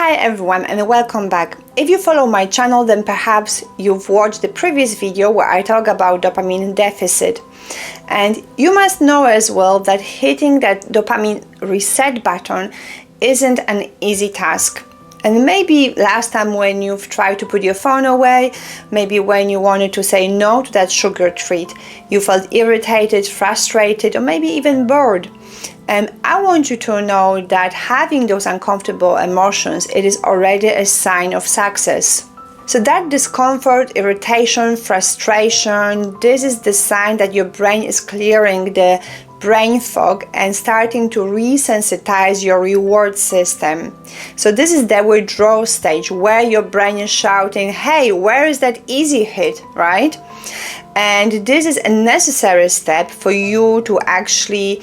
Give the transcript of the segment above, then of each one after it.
Hi everyone and welcome back. If you follow my channel, then perhaps you've watched the previous video where I talk about dopamine deficit. And you must know as well that hitting that dopamine reset button isn't an easy task. And maybe last time when you've tried to put your phone away, maybe when you wanted to say no to that sugar treat, you felt irritated, frustrated, or maybe even bored. And I want you to know that having those uncomfortable emotions, it is already a sign of success. So that discomfort, irritation, frustration, this is the sign that your brain is clearing the brain fog and starting to resensitize your reward system. So this is the withdrawal stage where your brain is shouting, hey, where is that easy hit, right? And this is a necessary step for you to actually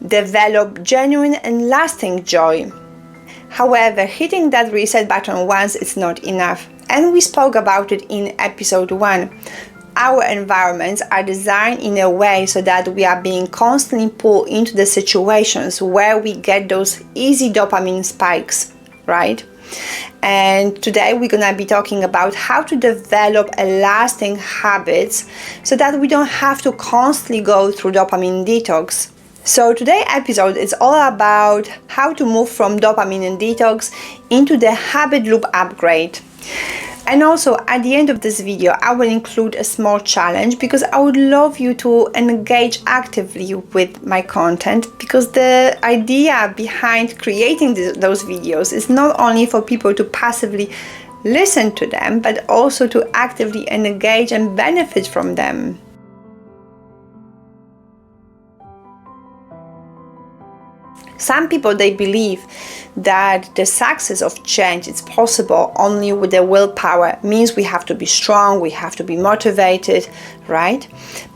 develop genuine and lasting joy. However, hitting that reset button once is not enough. And we spoke about it in episode 1. Our environments are designed in a way so that we are being constantly pulled into the situations where we get those easy dopamine spikes, right? And today we're gonna be talking about how to develop a lasting habits so that we don't have to constantly go through dopamine detox. So today's episode is all about how to move from dopamine detox into the habit loop upgrade. And also at the end of this video, I will include a small challenge because I would love you to engage actively with my content, because the idea behind creating those videos is not only for people to passively listen to them, but also to actively engage and benefit from them. Some people, they believe that the success of change is possible only with the willpower. Means we have to be strong, we have to be motivated, right?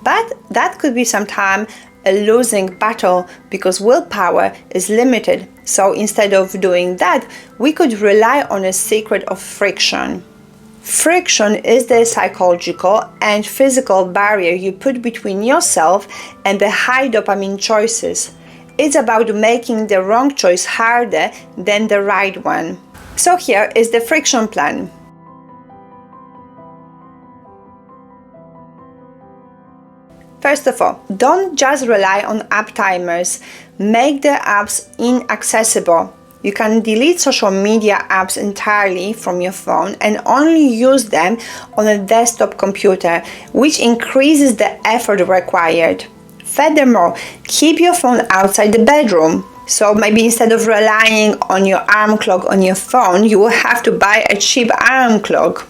But that could be sometimes a losing battle because willpower is limited. So instead of doing that, we could rely on a secret of friction. Friction is the psychological and physical barrier you put between yourself and the high dopamine choices. It's about making the wrong choice harder than the right one. So here is the friction plan. First of all, don't just rely on app timers. Make the apps inaccessible. You can delete social media apps entirely from your phone and only use them on a desktop computer, which increases the effort required. Furthermore, keep your phone outside the bedroom. So maybe instead of relying on your alarm clock on your phone, you will have to buy a cheap alarm clock.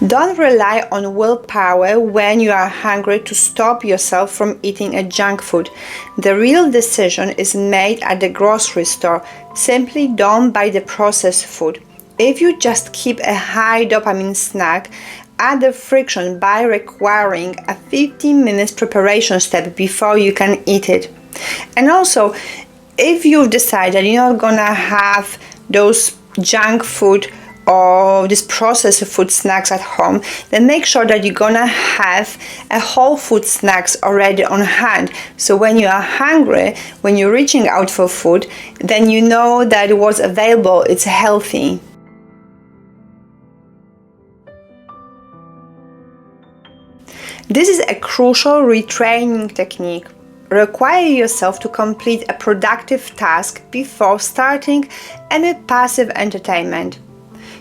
Don't rely on willpower when you are hungry to stop yourself from eating a junk food. The real decision is made at the grocery store. Simply don't buy the processed food. If you just keep a high dopamine snack, add the friction by requiring a 15 minutes preparation step before you can eat it. And also, if you've decided you're not gonna have those junk food or these processed food snacks at home, then make sure that you're gonna have a whole food snacks already on hand. So when you are hungry, when you're reaching out for food, then you know that what's available is healthy. This is a crucial retraining technique. Require yourself to complete a productive task before starting any passive entertainment.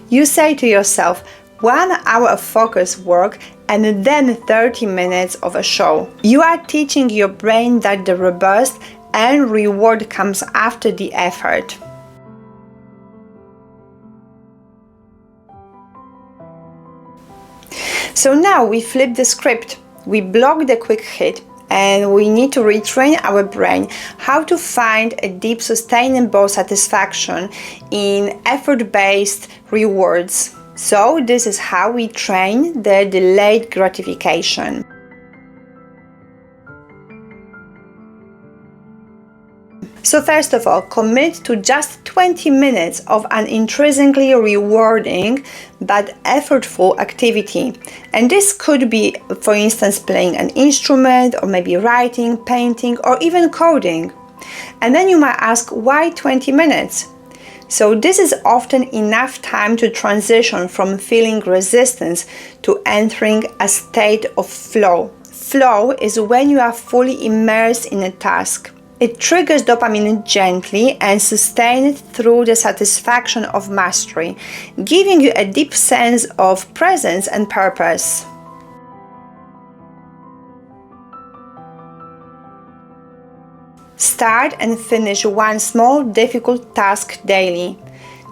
You say to yourself, 1 hour of focused work and then 30 minutes of a show. You are teaching your brain that the robust and reward comes after the effort. So now we flip the script. We block the quick hit and we need to retrain our brain how to find a deep, sustainable satisfaction in effort-based rewards. So this is how we train the delayed gratification. So first of all, commit to just 20 minutes of an intrinsically rewarding but effortful activity. And this could be, for instance, playing an instrument, or maybe writing, painting, or even coding. And then you might ask, why 20 minutes? So this is often enough time to transition from feeling resistance to entering a state of flow. Flow is when you are fully immersed in a task. It triggers dopamine gently and sustains it through the satisfaction of mastery, giving you a deep sense of presence and purpose. Start and finish one small difficult task daily.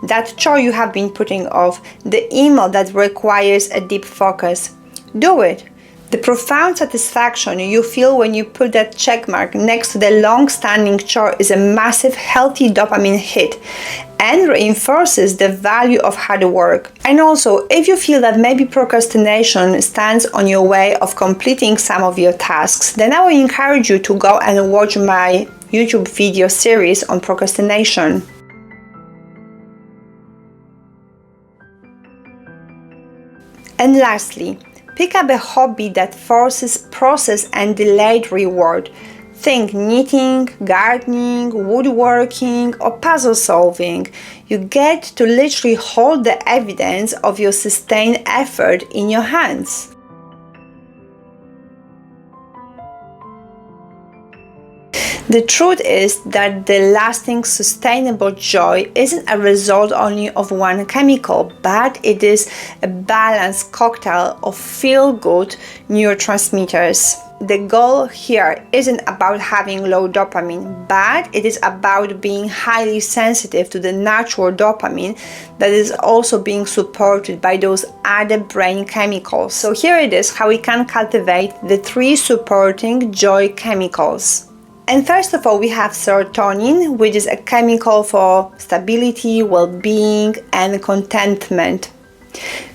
That chore you have been putting off, the email that requires a deep focus. Do it. The profound satisfaction you feel when you put that check mark next to the long-standing chore is a massive, healthy dopamine hit and reinforces the value of hard work. And also, if you feel that maybe procrastination stands on your way of completing some of your tasks, then I will encourage you to go and watch my YouTube video series on procrastination. And lastly, pick up a hobby that forces process and delayed reward. Think knitting, gardening, woodworking, or puzzle solving. You get to literally hold the evidence of your sustained effort in your hands. The truth is that the lasting, sustainable joy isn't a result only of one chemical, but it is a balanced cocktail of feel-good neurotransmitters. The goal here isn't about having low dopamine, but it is about being highly sensitive to the natural dopamine that is also being supported by those other brain chemicals. So here it is how we can cultivate the 3 supporting joy chemicals. And first of all, we have serotonin, which is a chemical for stability, well-being, and contentment.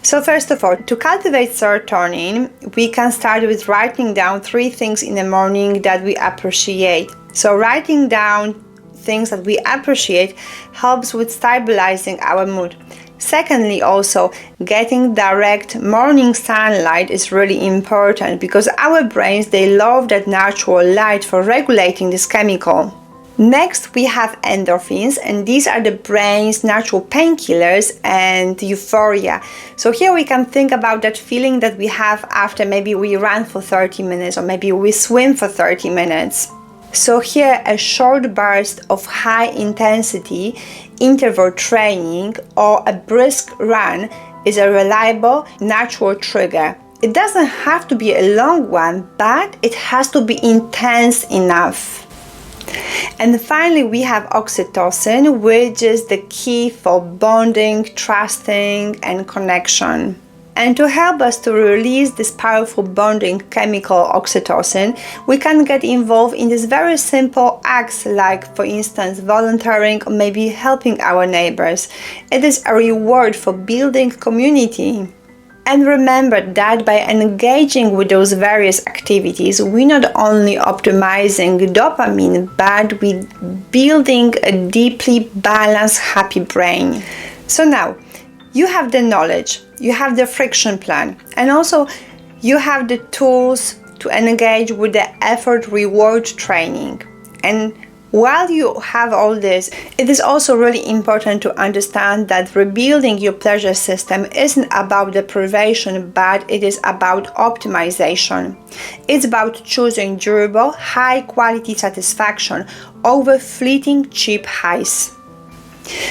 So first of all, to cultivate serotonin, we can start with writing down 3 things in the morning that we appreciate. So writing down things that we appreciate helps with stabilizing our mood. Secondly, also, getting direct morning sunlight is really important because our brains, they love that natural light for regulating this chemical. Next, we have endorphins, and these are the brain's natural painkillers and euphoria. So here we can think about that feeling that we have after maybe we run for 30 minutes or maybe we swim for 30 minutes. So here a short burst of high intensity interval training or a brisk run is a reliable natural trigger. It doesn't have to be a long one, but it has to be intense enough. And finally, we have oxytocin, which is the key for bonding, trusting, and connection. And to help us to release this powerful bonding chemical oxytocin, we can get involved in these very simple acts like, for instance, volunteering or maybe helping our neighbors. It is a reward for building community. And remember that by engaging with those various activities, we're not only optimizing dopamine, but we're building a deeply balanced, happy brain. So now, you have the knowledge, you have the friction plan, and also you have the tools to engage with the effort reward training. And while you have all this, it is also really important to understand that rebuilding your pleasure system isn't about deprivation, but it is about optimization. It's about choosing durable, high-quality satisfaction over fleeting, cheap highs.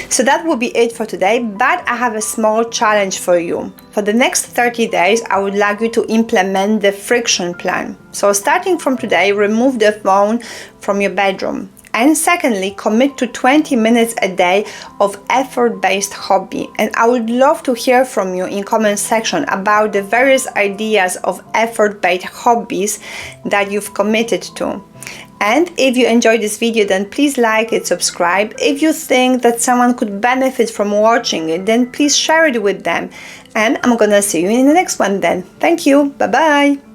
So that will be it for today, but I have a small challenge for you. For the next 30 days, I would like you to implement the friction plan. So starting from today, remove the phone from your bedroom. And secondly, commit to 20 minutes a day of effort-based hobby. And I would love to hear from you in comment section about the various ideas of effort-based hobbies that you've committed to. And if you enjoyed this video, then please like it, subscribe. If you think that someone could benefit from watching it, then please share it with them. And I'm gonna see you in the next one then. Thank you. Bye-bye.